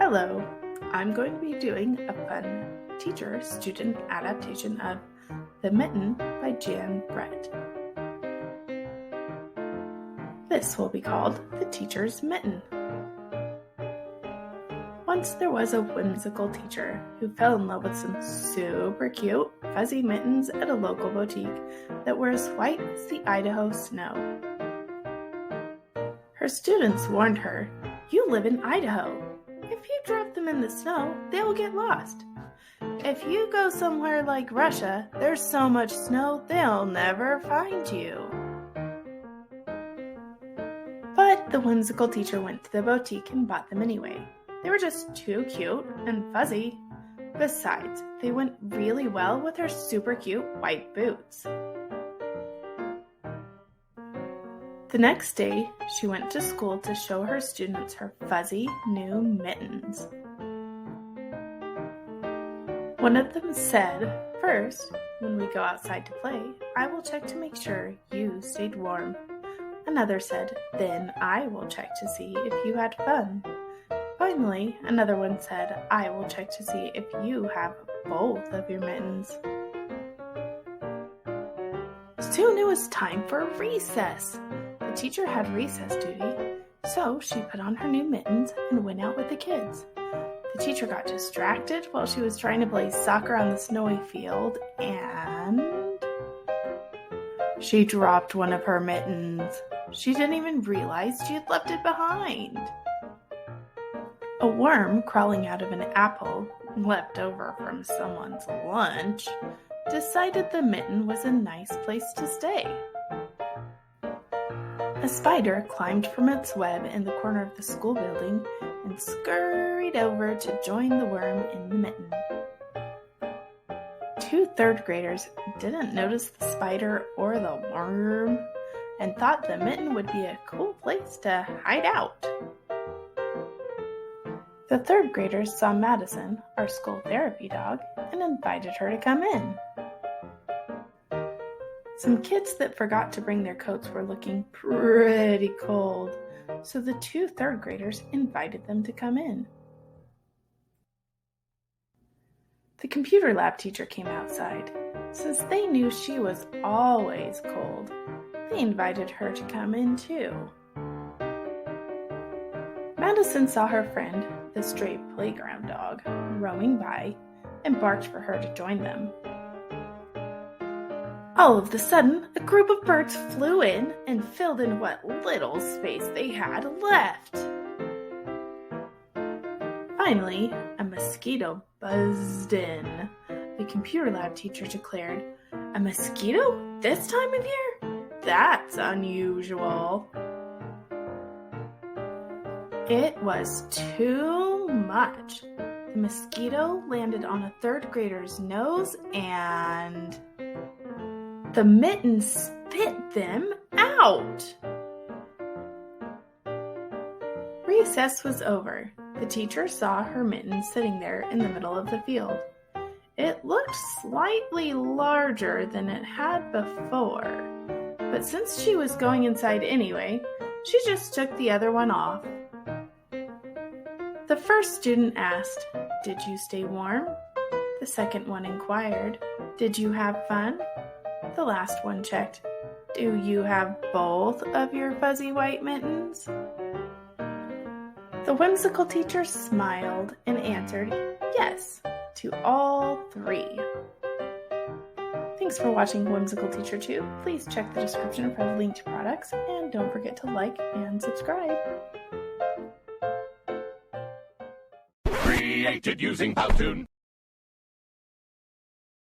Hello, I'm going to be doing a fun teacher-student adaptation of The Mitten by Jan Brett. This will be called The Teacher's Mitten. Once there was a whimsical teacher who fell in love with some super cute fuzzy mittens at a local boutique that were as white as the Idaho snow. Her students warned her, "You live in Idaho. If you drop them in the snow, they'll get lost. If you go somewhere like Russia, there's so much snow they'll never find you." But the whimsical teacher went to the boutique and bought them anyway. They were just too cute and fuzzy. Besides, they went really well with her super cute white boots. The next day, she went to school to show her students her fuzzy new mittens. One of them said, "First, when we go outside to play, I will check to make sure you stayed warm." Another said, "Then I will check to see if you had fun." Finally, another one said, "I will check to see if you have both of your mittens." Soon it was time for recess. The teacher had recess duty, so she put on her new mittens and went out with the kids. The teacher got distracted while she was trying to play soccer on the snowy field, and she dropped one of her mittens. She didn't even realize she had left it behind. A worm crawling out of an apple, left over from someone's lunch, decided the mitten was a nice place to stay. A spider climbed from its web in the corner of the school building and scurried over to join the worm in the mitten. Two third graders didn't notice the spider or the worm and thought the mitten would be a cool place to hide out. The third graders saw Madison, our school therapy dog, and invited her to come in. Some kids that forgot to bring their coats were looking pretty cold, so the two third graders invited them to come in. The computer lab teacher came outside. Since they knew she was always cold, they invited her to come in too. Madison saw her friend, the stray playground dog, roaming by and barked for her to join them. All of a sudden, a group of birds flew in and filled in what little space they had left. Finally, a mosquito buzzed in. The computer lab teacher declared, "A mosquito this time of year? That's unusual." It was too much. The mosquito landed on a third grader's nose and the mitten spit them out. Recess was over. The teacher saw her mitten sitting there in the middle of the field. It looked slightly larger than it had before, but since she was going inside anyway, she just took the other one off. The first student asked, "Did you stay warm?" The second one inquired, "Did you have fun?" The last one checked, "Do you have both of your fuzzy white mittens?" The whimsical teacher smiled and answered yes to all three. Thanks for watching Whimsical Teacher 2. Please check the description for linked products and don't forget to like and subscribe. Created using Powtoon.